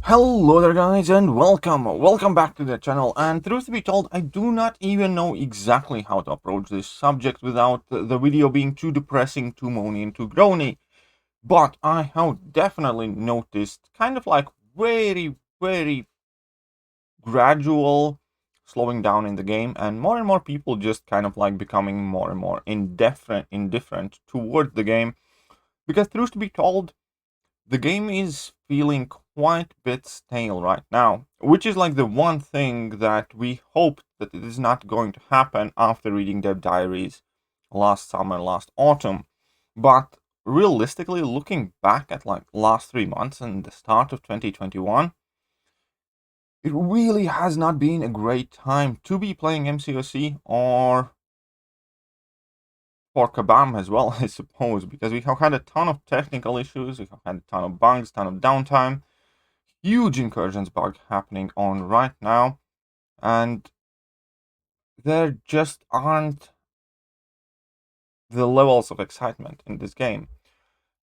Hello there guys and welcome back to the channel. And truth to be told, I do not even know exactly how to approach this subject without the video being too depressing, too moany and too groany. But I have definitely noticed kind of like very gradual slowing down in the game, and more people just kind of like becoming more and more indifferent toward the game. Because truth to be told, the game is feeling quite a bit stale right now, which is like the one thing that we hope that it is not going to happen after reading their diaries last summer, last autumn. But realistically, looking back at like last 3 months and the start of 2021, it really has not been a great time to be playing MCOC or for Kabam as well, I suppose, because we have had a ton of technical issues, we have had a ton of bugs, ton of downtime, huge incursions bug happening on right now, and there just aren't the levels of excitement in this game.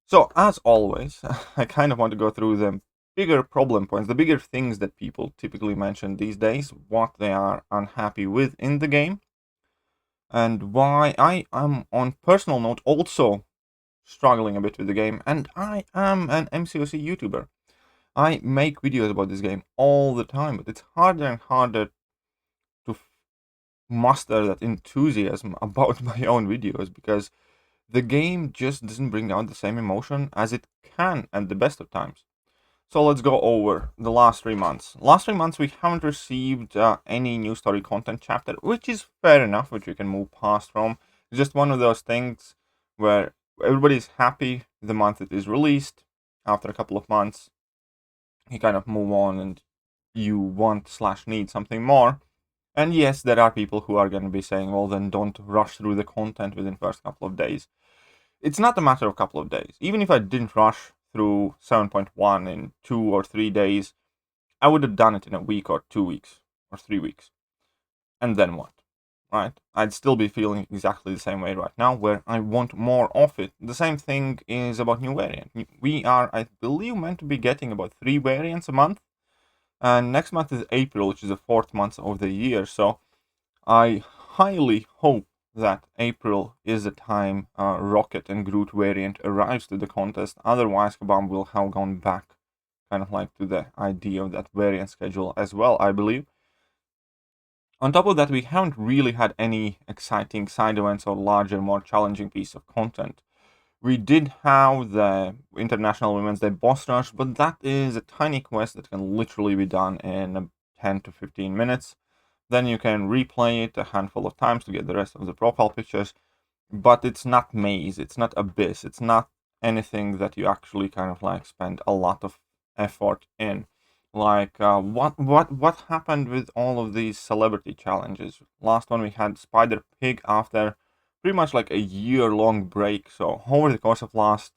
So as always, I kind of want to go through the bigger problem points, the bigger things that people typically mention these days, what they are unhappy with in the game, and why I am, on personal note, also struggling a bit with the game. And I am an MCOC YouTuber. I make videos about this game all the time, but it's harder and harder to muster that enthusiasm about my own videos because the game just doesn't bring out the same emotion as it can at the best of times. So let's go over the last 3 months. Last 3 months, we haven't received any new story content chapter, which is fair enough, which we can move past from. It's just one of those things where everybody's happy the month it is released. After a couple of months, you kind of move on and you want slash need something more. And yes, there are people who are going to be saying, well, then don't rush through the content within the first couple of days. It's not a matter of a couple of days. Even if I didn't rush through 7.1 in 2 or 3 days, I would have done it in a week or 2 weeks or 3 weeks. And then what? Right? I'd still be feeling exactly the same way right now, where I want more of it. The same thing is about new variant. We are, I believe, meant to be getting about 3 variants a month. And next month is April, which is the fourth month of the year. So I highly hope that April is the time Rocket and Groot variant arrives to the contest. Otherwise, Kabam will have gone back kind of like to the idea of that variant schedule as well, I believe. On top of that, we haven't really had any exciting side events or larger, more challenging piece of content. We did have the International Women's Day boss rush, but that is a tiny quest that can literally be done in 10 to 15 minutes. Then you can replay it a handful of times to get the rest of the profile pictures. But it's not Maze, it's not Abyss, it's not anything that you actually kind of like spend a lot of effort in. Like what happened with all of these celebrity challenges? Last one we had Spider Pig after pretty much like a year-long break. So over the course of last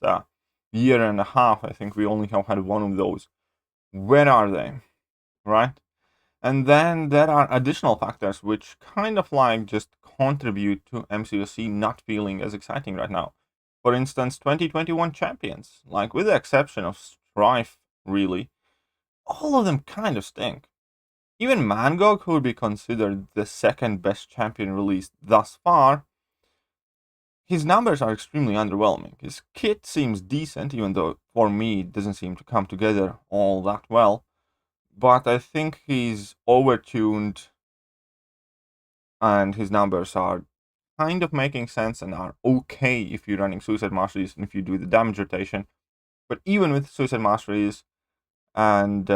year and a half, I think we only have had one of those. Where are they? Right? And then there are additional factors which kind of like just contribute to MCOC not feeling as exciting right now. For instance, 2021 champions, like with the exception of Strife, really, all of them kind of stink. Even Mangog, who would be considered the second best champion released thus far, his numbers are extremely underwhelming. His kit seems decent, even though for me it doesn't seem to come together all that well. But I think he's overtuned and his numbers are kind of making sense and are okay if you're running Suicide Masteries and if you do the damage rotation. But even with Suicide Masteries and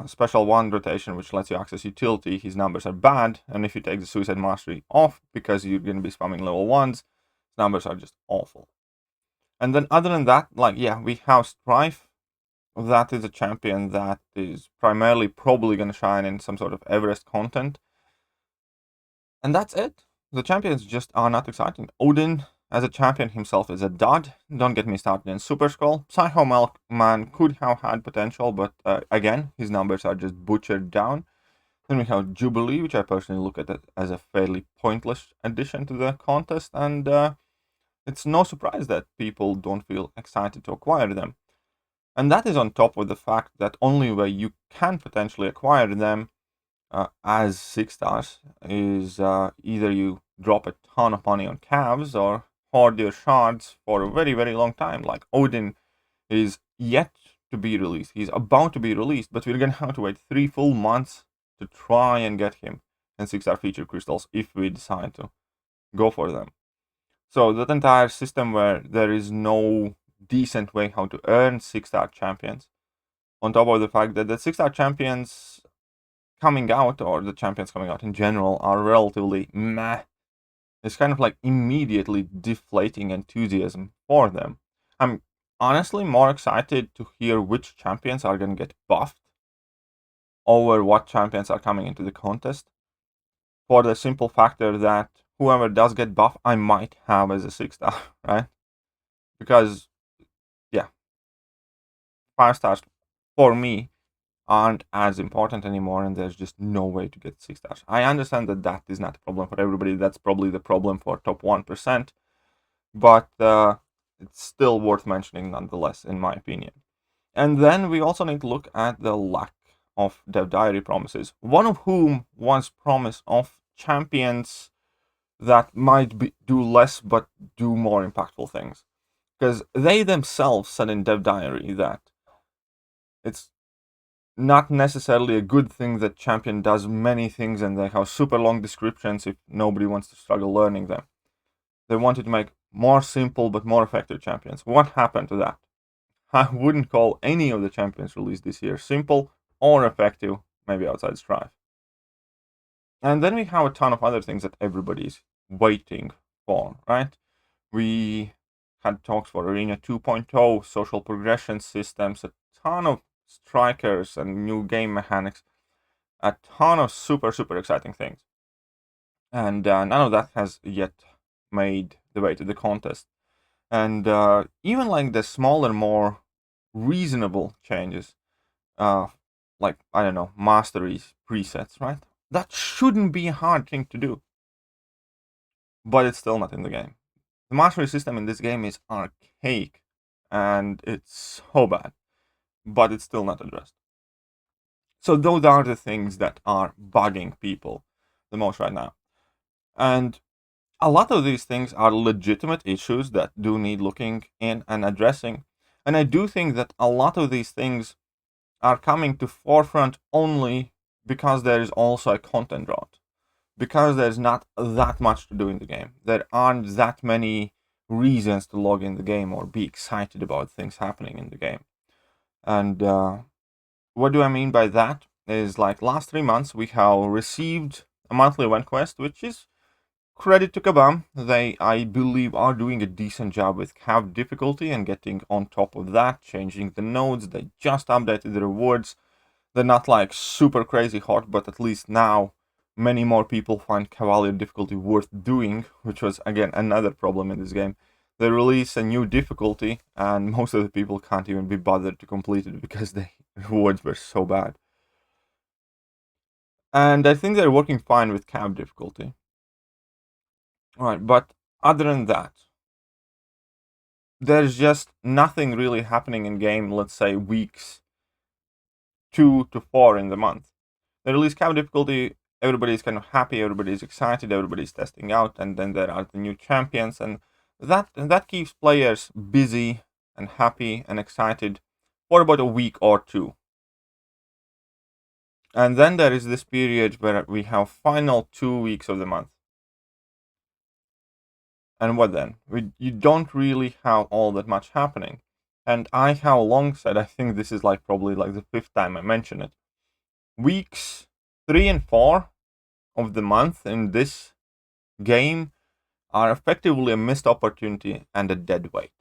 Special 1 rotation, which lets you access utility, his numbers are bad. And if you take the Suicide Mastery off because you're going to be spamming level 1s, his numbers are just awful. And then other than that, like, yeah, we have Strife. That is a champion that is primarily probably going to shine in some sort of Everest content. And that's it. The champions just are not exciting. Odin, as a champion himself, is a dud. Don't get me started in Super Skull. Psycho Man could have had potential, but again, his numbers are just butchered down. Then we have Jubilee, which I personally look at it as a fairly pointless addition to the contest, and it's no surprise that people don't feel excited to acquire them. And that is on top of the fact that only way you can potentially acquire them as 6 stars is either you drop a ton of money on calves or hoard your shards for a very, very long time. Like Odin is yet to be released. He's about to be released, but we're gonna have to wait 3 full months to try and get him and 6-star feature crystals if we decide to go for them. So that entire system where there is no decent way how to earn 6-star champions, on top of the fact that the 6-star champions coming out, or the champions coming out in general, are relatively meh. It's kind of like immediately deflating enthusiasm for them. I'm honestly more excited to hear which champions are going to get buffed over what champions are coming into the contest, for the simple factor that whoever does get buffed, I might have as a 6-star, right? Because, yeah, 5 stars for me aren't as important anymore, and there's just no way to get 6 stars. I understand that that is not a problem for everybody. That's probably the problem for top 1%, but it's still worth mentioning nonetheless, in my opinion. And then we also need to look at the lack of Dev Diary promises, one of whom was promise of champions that might do less but do more impactful things. Because they themselves said in Dev Diary that it's not necessarily a good thing that champion does many things and they have super long descriptions if nobody wants to struggle learning them. They wanted to make more simple but more effective champions. What happened to that? I wouldn't call any of the champions released this year simple or effective, maybe outside Strife. And then we have a ton of other things that everybody's waiting for, right? We had talks for Arena 2.0, social progression systems, a ton of strikers and new game mechanics, a ton of super, super exciting things. And none of that has yet made the way to the contest. And even like the smaller, more reasonable changes, like, I don't know, mastery presets, right? That shouldn't be a hard thing to do. But it's still not in the game. The mastery system in this game is archaic, and it's so bad. But it's still not addressed. So those are the things that are bugging people the most right now. And a lot of these things are legitimate issues that do need looking in and addressing. And I do think that a lot of these things are coming to forefront only because there is also a content drought. Because there's not that much to do in the game. There aren't that many reasons to log in the game or be excited about things happening in the game. And what do I mean by that? Is like last 3 months we have received a monthly event quest, which is credit to Kabam. They, I believe, are doing a decent job with cav difficulty and getting on top of that, changing the nodes. They just updated the rewards. They're not like super crazy hot, but at least now many more people find Cavalier difficulty worth doing, which was again another problem in this game. They release a new difficulty, and most of the people can't even be bothered to complete it because the rewards were so bad. And I think they're working fine with cav difficulty. Alright, but other than that, there's just nothing really happening in game, let's say weeks 2 to 4 in the month. They release cav difficulty, everybody's kind of happy, everybody's excited, everybody's testing out, and then there are the new champions, and that keeps players busy and happy and excited for about a week or two. And then there is this period where we have final 2 weeks of the month. And what then? You don't really have all that much happening. And I have long said, I think this is like probably like the 5th time I mention it. Weeks 3 and 4 of the month in this game are effectively a missed opportunity and a dead weight.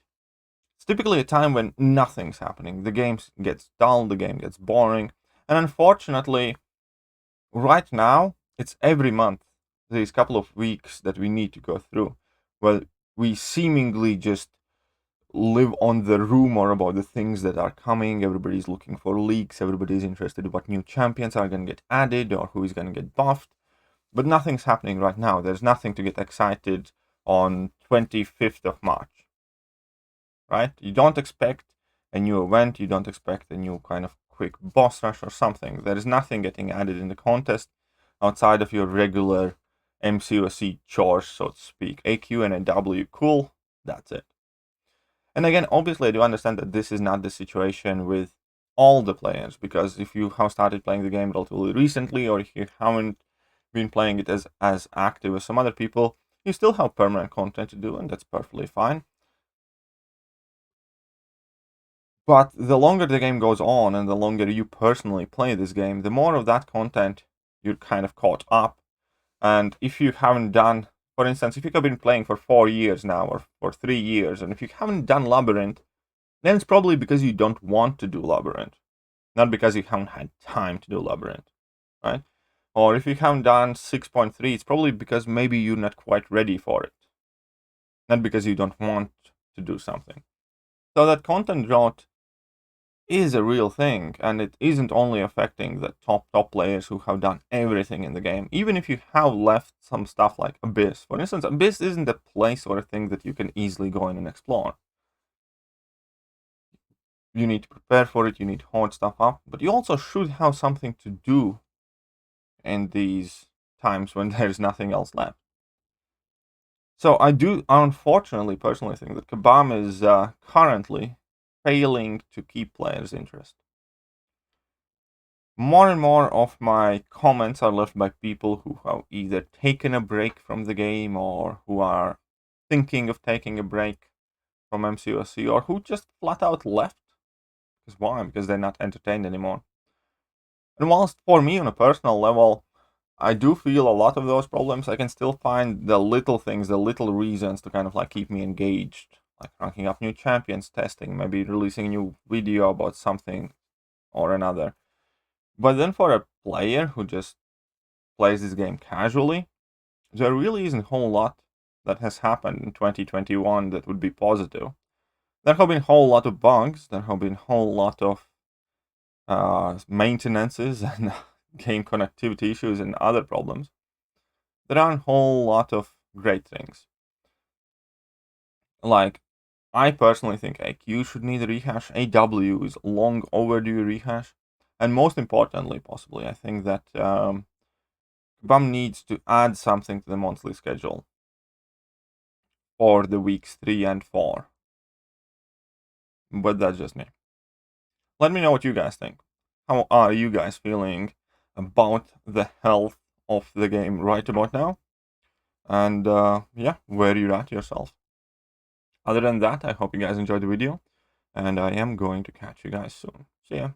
It's typically a time when nothing's happening. The game gets dull, the game gets boring, and unfortunately, right now, it's every month, these couple of weeks that we need to go through, where we seemingly just live on the rumor about the things that are coming. Everybody's looking for leaks, everybody's interested in what new champions are going to get added or who is going to get buffed. But nothing's happening right now. There's nothing to get excited on 25th of March. Right? You don't expect a new event, you don't expect a new kind of quick boss rush or something. There is nothing getting added in the contest outside of your regular MCOC chores, so to speak. AQ and AW, cool, that's it. And again, obviously, I do understand that this is not the situation with all the players, because if you have started playing the game relatively recently, or if you haven't been playing it as active as some other people, you still have permanent content to do, and that's perfectly fine. But the longer the game goes on, and the longer you personally play this game, the more of that content you're kind of caught up. And if you haven't done, for instance, if you have been playing for 4 years now, or for 3 years, and if you haven't done Labyrinth, then it's probably because you don't want to do Labyrinth, not because you haven't had time to do Labyrinth, right? Or if you haven't done 6.3, it's probably because maybe you're not quite ready for it, not because you don't want to do something. So that content drought is a real thing, and it isn't only affecting the top players who have done everything in the game. Even if you have left some stuff like Abyss, for instance, Abyss isn't a place or a thing that you can easily go in and explore. You need to prepare for it, you need to hoard stuff up, but you also should have something to do in these times when there's nothing else left. So I do, unfortunately, personally think that Kabam is currently failing to keep players' interest. More and more of my comments are left by people who have either taken a break from the game, or who are thinking of taking a break from MCOC, or who just flat out left. Because why? Because they're not entertained anymore. And whilst for me on a personal level, I do feel a lot of those problems, I can still find the little things, the little reasons to kind of like keep me engaged. Like ranking up new champions, testing, maybe releasing a new video about something or another. But then for a player who just plays this game casually, there really isn't a whole lot that has happened in 2021 that would be positive. There have been a whole lot of bugs, there have been a whole lot of maintenances and game connectivity issues and other problems. There are a whole lot of great things. Like, I personally think AQ should need a rehash, AW is long overdue rehash, and most importantly, possibly, I think that BAM needs to add something to the monthly schedule for the weeks 3 and 4. But that's just me. Let me know what you guys think. How are you guys feeling about the health of the game right about now? And yeah, where you're at yourself. Other than that, I hope you guys enjoyed the video, and I am going to catch you guys soon. See ya.